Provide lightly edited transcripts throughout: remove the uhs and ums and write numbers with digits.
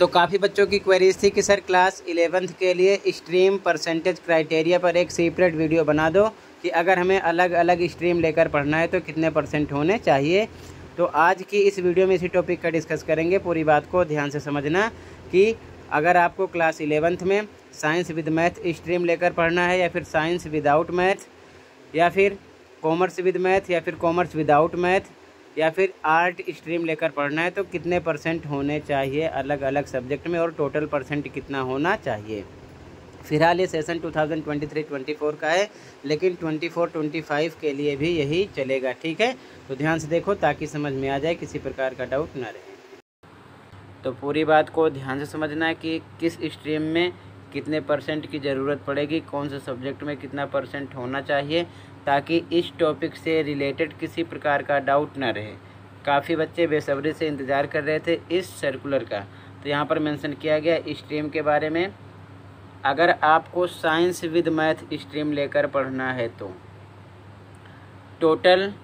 तो काफ़ी बच्चों की क्वेरीज थी कि सर क्लास 11th के लिए स्ट्रीम परसेंटेज क्राइटेरिया पर एक सेपरेट वीडियो बना दो कि अगर हमें अलग अलग स्ट्रीम लेकर पढ़ना है तो कितने % होने चाहिए। तो आज की इस वीडियो में इसी टॉपिक का डिस्कस करेंगे। पूरी बात को ध्यान से समझना कि अगर आपको क्लास 11th में साइंस विद मैथ स्ट्रीम लेकर पढ़ना है या फिर साइंस विदाउट मैथ या फिर कॉमर्स विद मैथ या फिर कॉमर्स विदाउट मैथ या फिर आर्ट स्ट्रीम लेकर पढ़ना है तो कितने % होने चाहिए अलग अलग सब्जेक्ट में और टोटल % कितना होना चाहिए। फिलहाल ये सेशन 2023-24 का है, लेकिन 24-25 के लिए भी यही चलेगा। ठीक है, तो ध्यान से देखो ताकि समझ में आ जाए, किसी प्रकार का डाउट ना रहे। तो पूरी बात को ध्यान से समझना है कि किस स्ट्रीम में कितने % की ज़रूरत पड़ेगी, कौन से सब्जेक्ट में कितना % होना चाहिए, ताकि इस टॉपिक से रिलेटेड किसी प्रकार का डाउट ना रहे। काफ़ी बच्चे बेसब्री से इंतज़ार कर रहे थे इस सर्कुलर का। तो यहाँ पर मेंशन किया गया स्ट्रीम के बारे में। अगर आपको साइंस विद मैथ स्ट्रीम लेकर पढ़ना है तो टोटल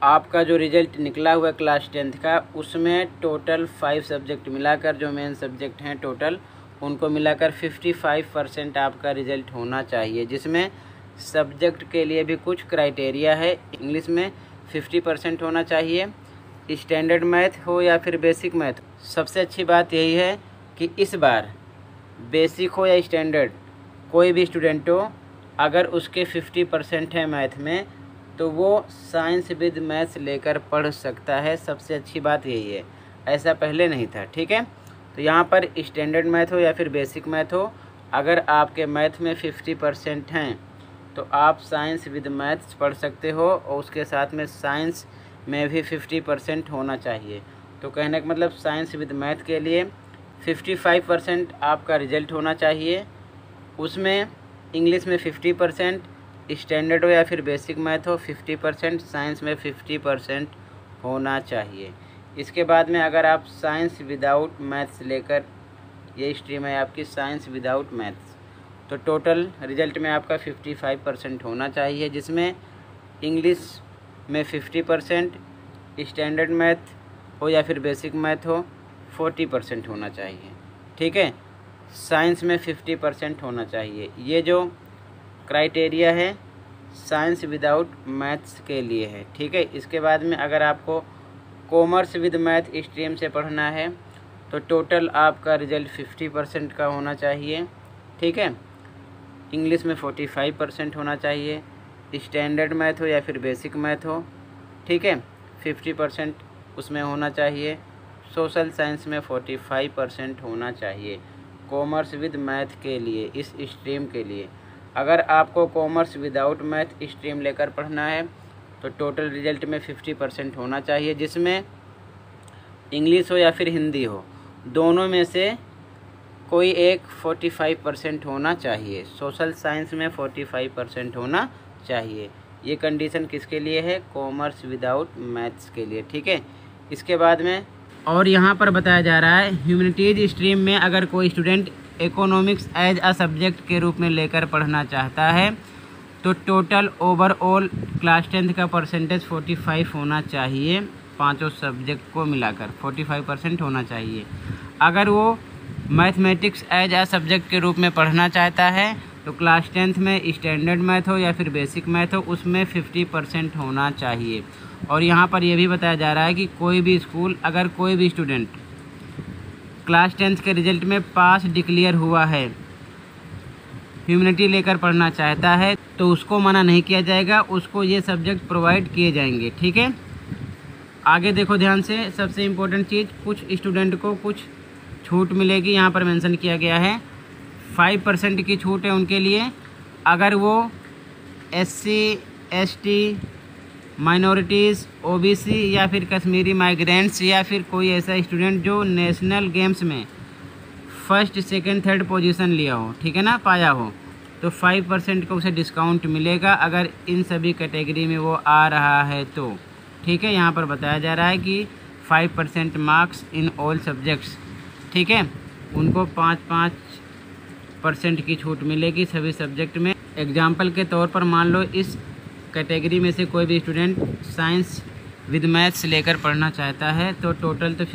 आपका जो रिज़ल्ट निकला हुआ क्लास 10th का, उसमें टोटल 5 सब्जेक्ट मिलाकर जो मेन सब्जेक्ट हैं टोटल, उनको मिलाकर 55% आपका रिज़ल्ट होना चाहिए, जिसमें सब्जेक्ट के लिए भी कुछ क्राइटेरिया है। इंग्लिश में 50% होना चाहिए, स्टैंडर्ड मैथ हो या फिर बेसिक मैथ। सबसे अच्छी बात यही है कि इस बार बेसिक हो या स्टैंडर्ड, कोई भी स्टूडेंट हो, अगर उसके 50% है मैथ में तो वो साइंस विद मैथ्स लेकर पढ़ सकता है। सबसे अच्छी बात यही है, ऐसा पहले नहीं था। ठीक है, तो यहाँ पर स्टैंडर्ड मैथ हो या फिर बेसिक मैथ हो, अगर आपके मैथ में 50% हैं तो आप साइंस विद मैथ्स पढ़ सकते हो, और उसके साथ में साइंस में भी 50% होना चाहिए। तो कहने का मतलब साइंस विद मैथ के लिए 55% आपका रिजल्ट होना चाहिए, उसमें इंग्लिश में 50%, स्टैंडर्ड हो या फिर बेसिक मैथ हो 50%, साइंस में 50% होना चाहिए। इसके बाद में अगर आप साइंस विदाउट मैथ्स लेकर, ये स्ट्रीम है आपकी साइंस विदाउट मैथ्स, तो टोटल रिजल्ट में आपका 55% होना चाहिए, जिसमें इंग्लिश में 50%, स्टैंडर्ड मैथ हो या फिर बेसिक मैथ हो 40% होना चाहिए। ठीक है, साइंस में 50% होना चाहिए। ये जो क्राइटेरिया है साइंस विदाउट मैथ्स के लिए है। ठीक है, इसके बाद में अगर आपको कॉमर्स विद मैथ स्ट्रीम से पढ़ना है तो टोटल आपका रिजल्ट 50% का होना चाहिए। ठीक है, इंग्लिश में 45% होना चाहिए, स्टैंडर्ड मैथ हो या फिर बेसिक मैथ हो, ठीक है, 50% उसमें होना चाहिए, सोशल साइंस में 45% होना चाहिए कॉमर्स विद मैथ के लिए, इस स्ट्रीम के लिए। अगर आपको कॉमर्स विदाउट मैथ स्ट्रीम लेकर पढ़ना है तो टोटल रिजल्ट में 50% होना चाहिए, जिसमें इंग्लिश हो या फिर हिंदी हो, दोनों में से कोई एक 45% होना चाहिए। सोशल साइंस में 45% होना चाहिए। ये कंडीशन किसके लिए है? कॉमर्स विदाउट मैथ्स के लिए। ठीक है, इसके बाद में और यहाँ पर बताया जा रहा है ह्यूमैनिटीज़ स्ट्रीम में अगर कोई student economics as a subject के रूप में लेकर पढ़ना चाहता है तो टोटल ओवरऑल क्लास 10th का % 45 होना चाहिए, पांचों सब्जेक्ट को मिलाकर 45% होना चाहिए। अगर वो मैथमेटिक्स एज अ सब्जेक्ट के रूप में पढ़ना चाहता है तो क्लास 10th में स्टैंडर्ड मैथ हो या फिर बेसिक मैथ हो, उसमें 50% होना चाहिए। और यहाँ पर यह भी बताया जा रहा है कि कोई भी स्कूल, अगर कोई भी स्टूडेंट क्लास 10th के रिजल्ट में पास डिक्लेयर हुआ है, ह्यूमैनिटी लेकर पढ़ना चाहता है, तो उसको मना नहीं किया जाएगा, उसको ये सब्जेक्ट प्रोवाइड किए जाएंगे। ठीक है, आगे देखो ध्यान से, सबसे इम्पोर्टेंट चीज़, कुछ स्टूडेंट को कुछ छूट मिलेगी। यहाँ पर मेंशन किया गया है 5% की छूट है उनके लिए, अगर वो SC ST माइनॉरिटीज़, OBC या फिर कश्मीरी माइग्रेंट्स या फिर कोई ऐसा स्टूडेंट जो नेशनल गेम्स में फर्स्ट, सेकंड, थर्ड पोजीशन लिया हो, ठीक है ना, पाया हो, तो 5% का उसे डिस्काउंट मिलेगा अगर इन सभी कैटेगरी में वो आ रहा है तो। ठीक है, यहाँ पर बताया जा रहा है कि 5% मार्क्स इन ऑल सब्जेक्ट्स। ठीक है, उनको 5% की छूट मिलेगी सभी सब्जेक्ट में। एग्जाम्पल के तौर पर मान लो इस कैटेगरी में से कोई भी स्टूडेंट साइंस विद मैथ्स लेकर पढ़ना चाहता है तो टोटल तो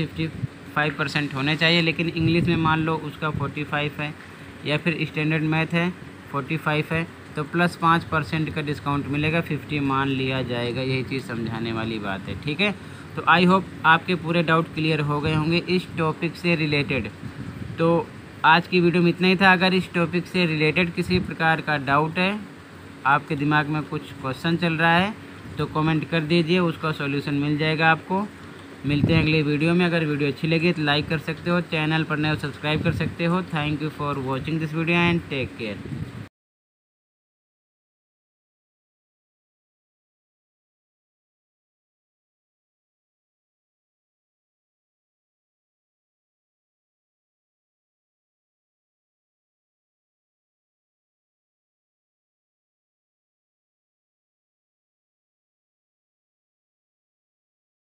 5% होने चाहिए, लेकिन इंग्लिश में मान लो उसका 45 है या फिर स्टैंडर्ड मैथ है 45 है, तो प्लस 5% का डिस्काउंट मिलेगा, 50 मान लिया जाएगा। यही चीज़ समझाने वाली बात है, ठीक है। तो आई होप आपके पूरे डाउट क्लियर हो गए होंगे इस टॉपिक से रिलेटेड। तो आज की वीडियो में इतना ही था। अगर इस टॉपिक से रिलेटेड किसी प्रकार का डाउट है, आपके दिमाग में कुछ क्वेश्चन चल रहा है, तो कमेंट कर दीजिए, उसका सॉल्यूशन मिल जाएगा आपको। मिलते हैं अगले वीडियो में। अगर वीडियो अच्छी लगी तो लाइक कर सकते हो, चैनल पर नए सब्सक्राइब कर सकते हो। Thank you for watching this video and take care.